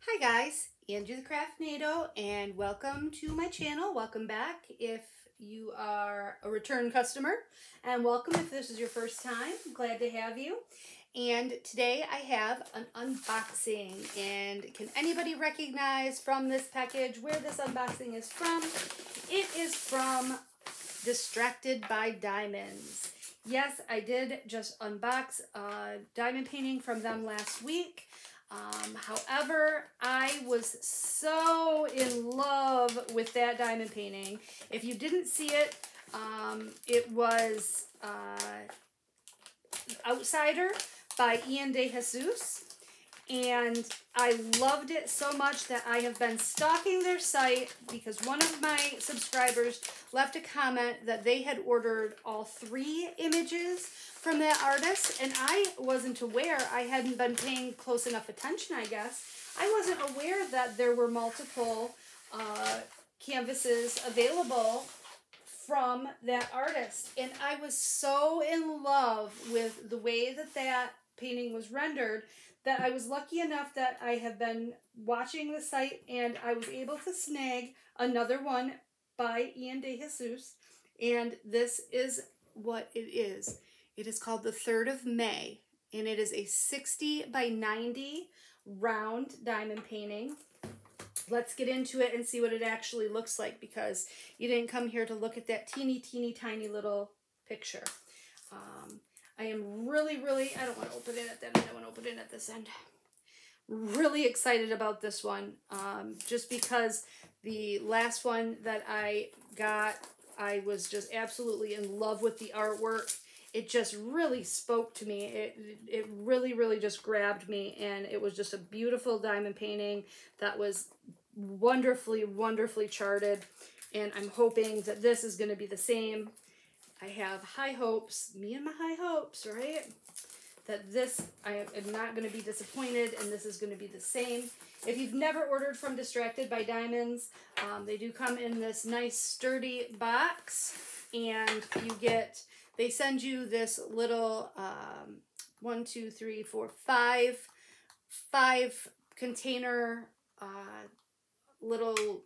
Hi guys, Andrew the Craftnado, and welcome to my channel. Welcome back if you are a return customer, and welcome if this is your first time. Glad to have you. And today I have an unboxing, and can anybody recognize from this package where this unboxing is from? It is from Distracted by Diamonds. Yes, I did just unbox a diamond painting from them last week. However, I was so in love with that diamond painting. If you didn't see it, it was Outsider by Iyan de Jesus. And I loved it so much that I have been stalking their site because one of my subscribers left a comment that they had ordered all 3 images from that artist, and I wasn't aware. I hadn't been paying close enough attention, I guess. I wasn't aware that there were multiple canvases available from that artist, and I was so in love with the way that that painting was rendered that I was lucky enough that I have been watching the site and I was able to snag another one by Iyan de Jesus, and this is what it is. It is called the 3rd of May, and it is a 60 by 90 round diamond painting. Let's get into it and see what it actually looks like, because you didn't come here to look at that teeny tiny little picture. I am really, I don't want to open it at that end, I want to open it at this end. Really excited about this one, just because the last one that I got, I was just absolutely in love with the artwork. It just really spoke to me. It really just grabbed me, and it was just a beautiful diamond painting that was wonderfully charted, and I'm hoping that this is going to be the same. I have high hopes, me and my high hopes, right? That this, I am not going to be disappointed, and this is going to be the same. If you've never ordered from Distracted by Diamonds, they do come in this nice sturdy box, and you get, they send you this little 1, 2, 3, 4, 5 container little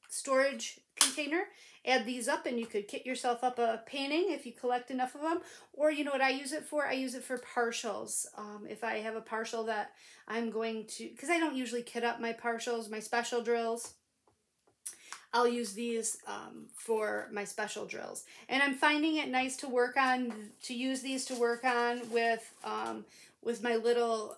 storage container. Add these up and you could kit yourself up a painting if you collect enough of them. Or you know what I use it for? I use it for partials. If I have a partial that I'm going to, because I don't usually kit up my partials, my special drills, I'll use these for my special drills. And I'm finding it nice to work on, to use these to work on with my little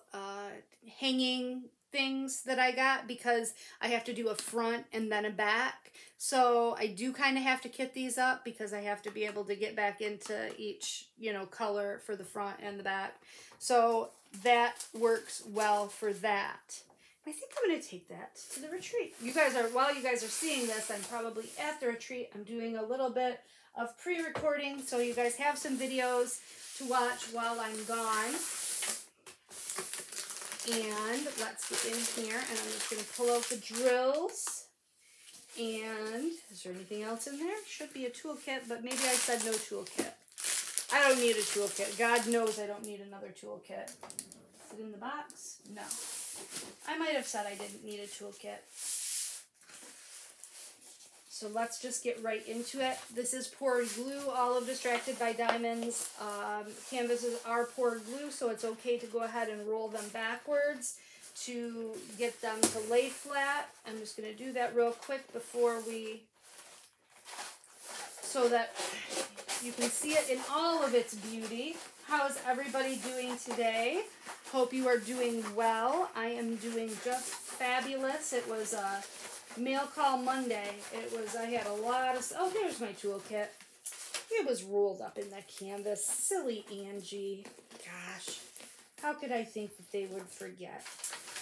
hanging things that I got, because I have to do a front and then a back. So I do kind of have to kit these up because I have to be able to get back into each, you know, color for the front and the back. So that works well for that. I think I'm going to take that to the retreat. You guys are, while you guys are seeing this, I'm probably at the retreat. I'm doing a little bit of pre-recording, so you guys have some videos to watch while I'm gone. And let's get in here, and I'm just going to pull out the drills. And is there anything else in there? Should be a toolkit, but maybe I said no toolkit. I don't need a toolkit. God knows I don't need another toolkit. Is it in the box? No. I might have said I didn't need a toolkit. So let's just get right into it. This is poured glue, all of Distracted by Diamonds. Canvases are poured glue, so it's okay to go ahead and roll them backwards to get them to lay flat. I'm just going to do that real quick before we, so that you can see it in all of its beauty. How's everybody doing today? Hope you are doing well. I am doing just fabulous. It was a mail call Monday. I had a lot of, oh, there's my toolkit. It was rolled up in the canvas. Silly Angie. Gosh, how could I think that they would forget?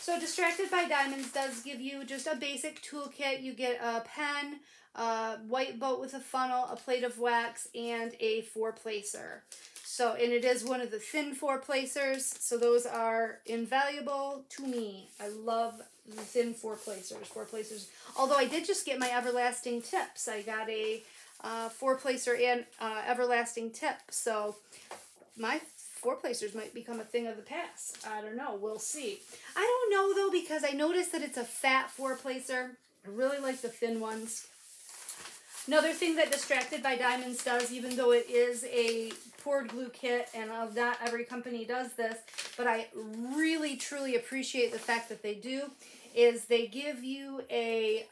So Distracted by Diamonds does give you just a basic toolkit. You get a pen, a white boat with a funnel, a plate of wax, and a 4-placer. So, and it is one of the thin 4-placers, so those are invaluable to me. I love the thin 4-placers. 4-placers. Although I did just get my everlasting tips. I got a 4-placer and everlasting tip. So my four placers might become a thing of the past. I don't know. We'll see. I don't know, though, because I noticed that it's a fat four placer. I really like the thin ones. Another thing that Distracted by Diamonds does, even though it is a poured glue kit, and not every company does this, but I really, truly appreciate the fact that they do, is they give you a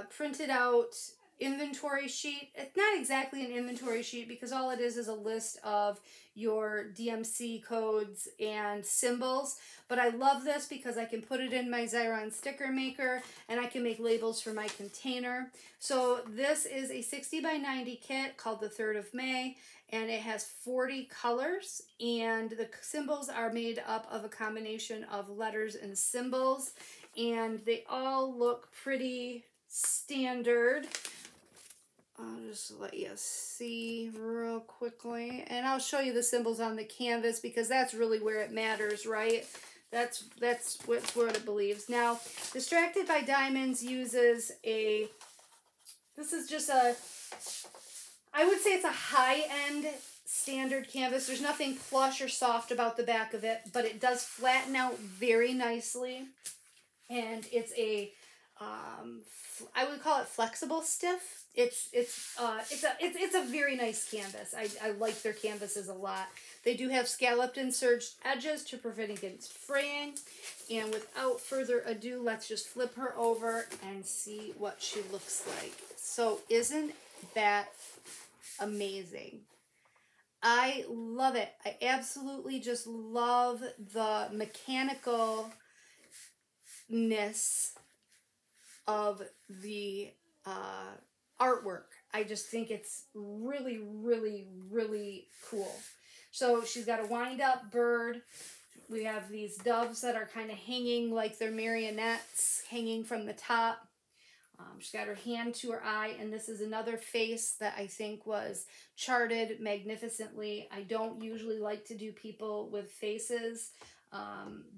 printed out inventory sheet. It's not exactly an inventory sheet because all it is a list of your DMC codes and symbols. But I love this because I can put it in my Xyron sticker maker and I can make labels for my container. So this is a 60 by 90 kit called the 3rd of May, and it has 40 colors, and the symbols are made up of a combination of letters and symbols, and they all look pretty standard. I'll just let you see real quickly, and I'll show you the symbols on the canvas because that's really where it matters, right? That's what it believes. Now, Distracted by Diamonds uses a, this is just a, I would say it's a high-end standard canvas. There's nothing plush or soft about the back of it, but it does flatten out very nicely, and it's a, I would call it flexible stiff. It's a very nice canvas. I like their canvases a lot. They do have scalloped and serged edges to prevent against fraying. And without further ado, let's just flip her over and see what she looks like. So isn't that amazing? I love it. I absolutely just love the mechanicalness of the artwork. I just think it's really, really, really cool. So she's got a wind-up bird. We have these doves that are kind of hanging like they're marionettes, hanging from the top. She's got her hand to her eye, and this is another face that I think was charted magnificently. I don't usually like to do people with faces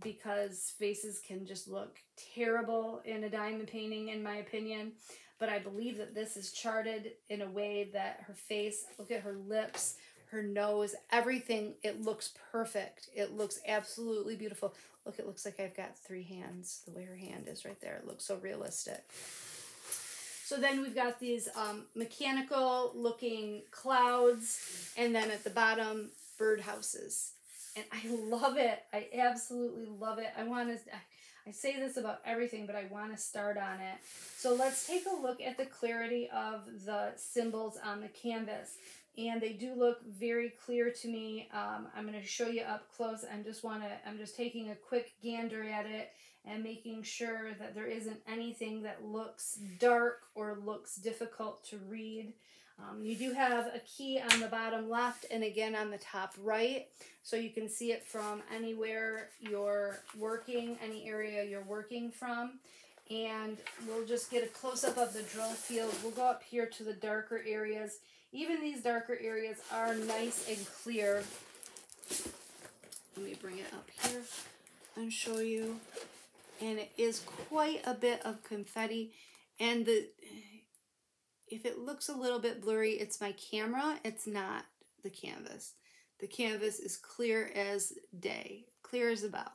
because faces can just look terrible in a diamond painting, in my opinion. But I believe that this is charted in a way that her face, look at her lips, her nose, everything, it looks perfect. It looks absolutely beautiful. Look, it looks like I've got 3 hands, the way her hand is right there. It looks so realistic. So then we've got these mechanical looking clouds, and then at the bottom, birdhouses. And I love it. I absolutely love it. I say this about everything, but I want to start on it. So let's take a look at the clarity of the symbols on the canvas. And they do look very clear to me. I'm going to show you up close. I'm just taking a quick gander at it and making sure that there isn't anything that looks dark or looks difficult to read. You do have a key on the bottom left and again on the top right, so you can see it from anywhere you're working, any area you're working from. And we'll just get a close-up of the drill field. We'll go up here to the darker areas. Even these darker areas are nice and clear. Let me bring it up here and show you. And it is quite a bit of confetti. And if it looks a little bit blurry, it's my camera. It's not the canvas. The canvas is clear as day, clear as a bell.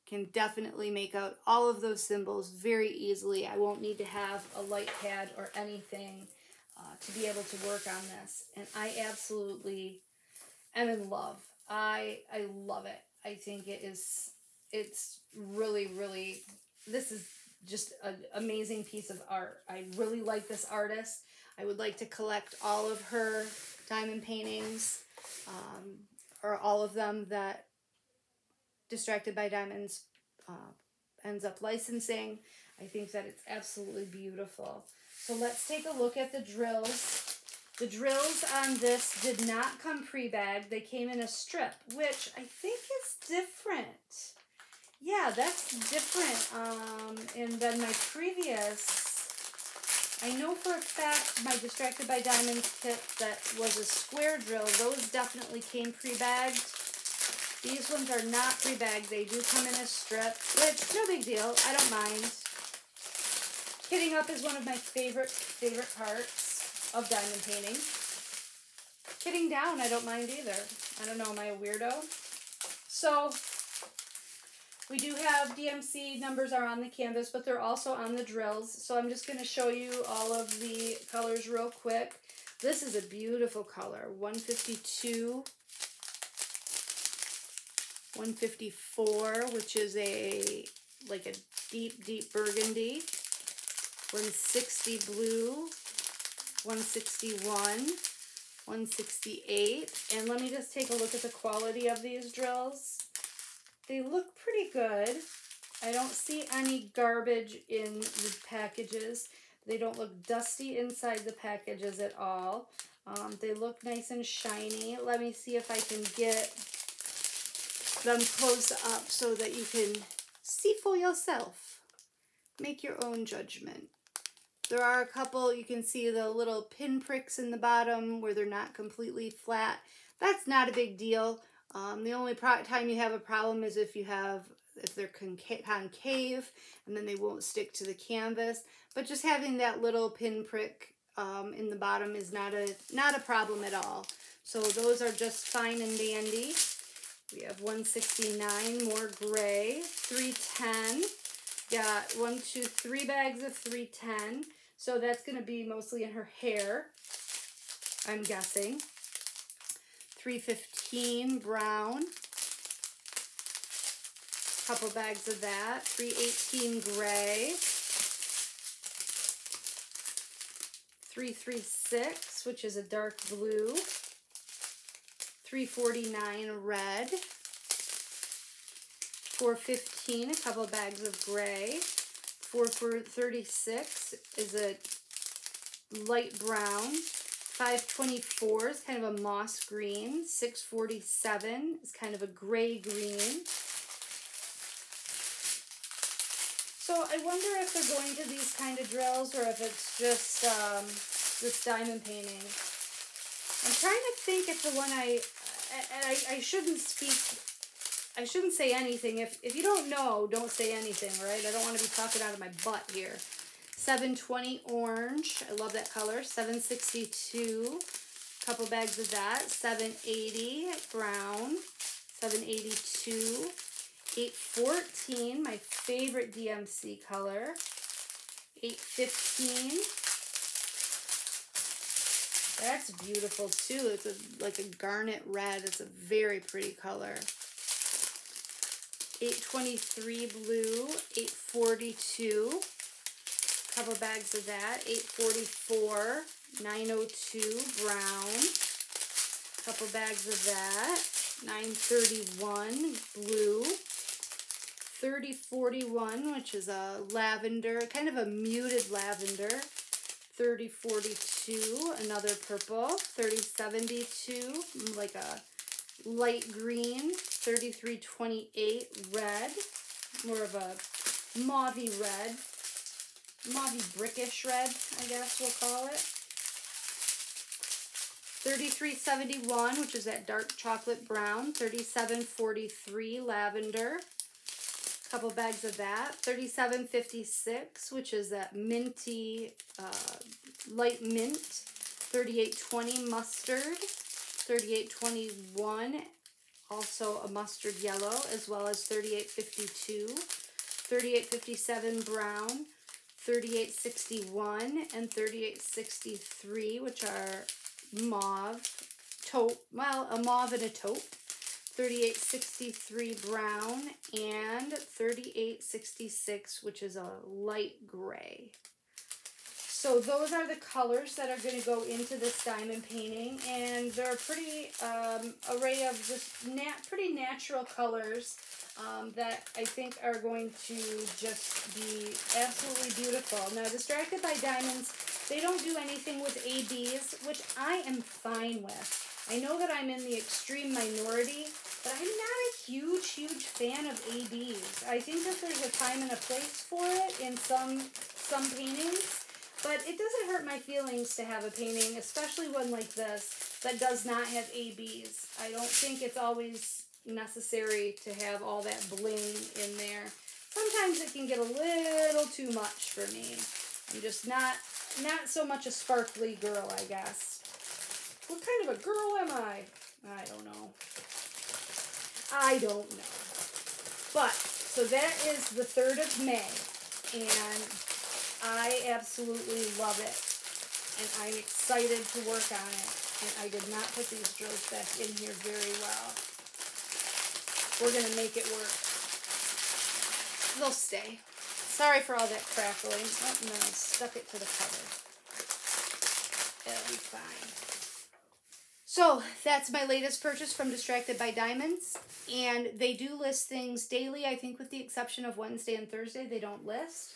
Can definitely make out all of those symbols very easily. I won't need to have a light pad or anything to be able to work on this. And I absolutely am in love. I love it. I think it's really, really, this is just an amazing piece of art. I really like this artist. I would like to collect all of her diamond paintings, or all of them that Distracted by Diamonds ends up licensing. I think that it's absolutely beautiful. So let's take a look at the drills. The drills on this did not come pre-bagged. They came in a strip, which I think is different. Yeah, that's different than my previous. I know for a fact my Distracted by Diamonds kit that was a square drill, those definitely came pre-bagged. These ones are not pre-bagged. They do come in a strip, which, no big deal. I don't mind. Kitting up is one of my favorite parts of diamond painting. Kitting down, I don't mind either. I don't know, am I a weirdo? So we do have DMC numbers are on the canvas, but they're also on the drills. So I'm just going to show you all of the colors real quick. This is a beautiful color, 152, 154, which is like a deep, deep burgundy, 160 blue, 161, 168. And let me just take a look at the quality of these drills. They look pretty good. I don't see any garbage in the packages. They don't look dusty inside the packages at all. They look nice and shiny. Let me see if I can get them close up so that you can see for yourself. Make your own judgment. There are a couple, you can see the little pinpricks in the bottom where they're not completely flat. That's not a big deal. The only time you have a problem is if they're concave, and then they won't stick to the canvas. But just having that little pinprick in the bottom is not a problem at all. So those are just fine and dandy. We have 169, more gray, 310. Got 1, 2, 3 bags of 310. So that's going to be mostly in her hair, I'm guessing. 315 brown, couple bags of that. 318 gray, 336, which is a dark blue, 349 red, 415, a couple bags of gray, 436 is a light brown, 524 is kind of a moss green. 647 is kind of a gray green. So I wonder if they're going to these kind of drills or if it's just this diamond painting. I'm trying to think if the one I shouldn't speak, I shouldn't say anything. If you don't know, don't say anything, right? I don't want to be talking out of my butt here. 720 orange, I love that color. 762, a couple bags of that. 780 brown, 782, 814, my favorite DMC color. 815, that's beautiful too. It's like a garnet red. It's a very pretty color. 823 blue, 842. Couple bags of that. 844, 902 brown, couple bags of that. 931 blue, 3041, which is a lavender, kind of a muted lavender. 3042, another purple. 3072, like a light green. 3328 red, more of a mauvey red. Mauvey brickish red, I guess we'll call it. 3371, which is that dark chocolate brown. 3743 lavender. Couple bags of that. 3756, which is that minty, light mint. 3820 mustard. 3821, also a mustard yellow, as well as 3852. 3857 brown. 3861 and 3863, which are mauve, taupe, well, a mauve and a taupe. 3863 brown and 3866, which is a light gray. So those are the colors that are going to go into this diamond painting, and they're a pretty array of just pretty natural colors that I think are going to just be absolutely beautiful. Now, Distracted by Diamonds, they don't do anything with ABs, which I am fine with. I know that I'm in the extreme minority, but I'm not a huge, huge fan of ABs. I think that there's a time and a place for it in some paintings, but it doesn't hurt my feelings to have a painting, especially one like this, that does not have ABs. I don't think it's always necessary to have all that bling in there. Sometimes it can get a little too much for me. I'm just not so much a sparkly girl, I guess. What kind of a girl am I? I don't know. I don't know. But, so that is the 3rd of May, and I absolutely love it, and I'm excited to work on it, and I did not put these drills back in here very well. We're going to make it work. They'll stay. Sorry for all that crackling. Oh, no, I stuck it to the cover. It'll be fine. So, that's my latest purchase from Distracted by Diamonds. And they do list things daily. I think with the exception of Wednesday and Thursday, they don't list.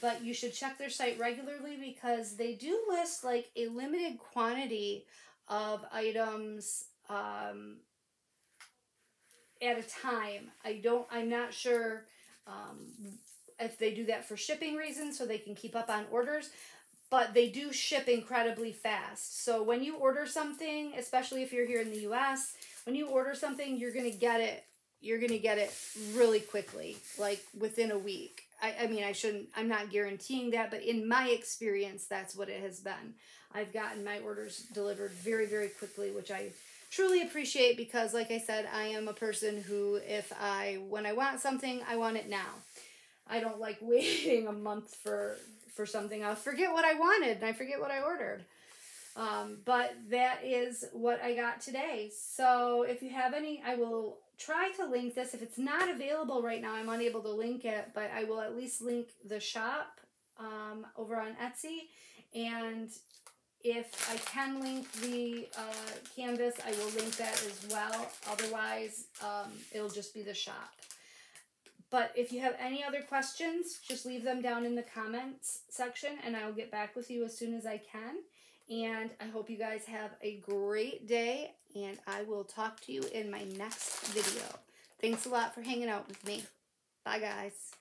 But you should check their site regularly because they do list like a limited quantity of items at a time. I'm not sure if they do that for shipping reasons so they can keep up on orders. But they do ship incredibly fast. So when you order something, especially if you're here in the US, when you order something, you're going to get it really quickly, like within a week. I'm not guaranteeing that, but in my experience, that's what it has been. I've gotten my orders delivered very, very quickly, which I truly appreciate because, like I said, I am a person who, when I want something, I want it now. I don't like waiting a month for something. I'll forget what I wanted and I forget what I ordered. But that is what I got today. So if you have any, I will try to link this. If it's not available right now, I'm unable to link it, but I will at least link the shop over on Etsy. And if I can link the canvas, I will link that as well. Otherwise, it'll just be the shop. But if you have any other questions, just leave them down in the comments section and I will get back with you as soon as I can. And I hope you guys have a great day and I will talk to you in my next video. Thanks a lot for hanging out with me. Bye, guys.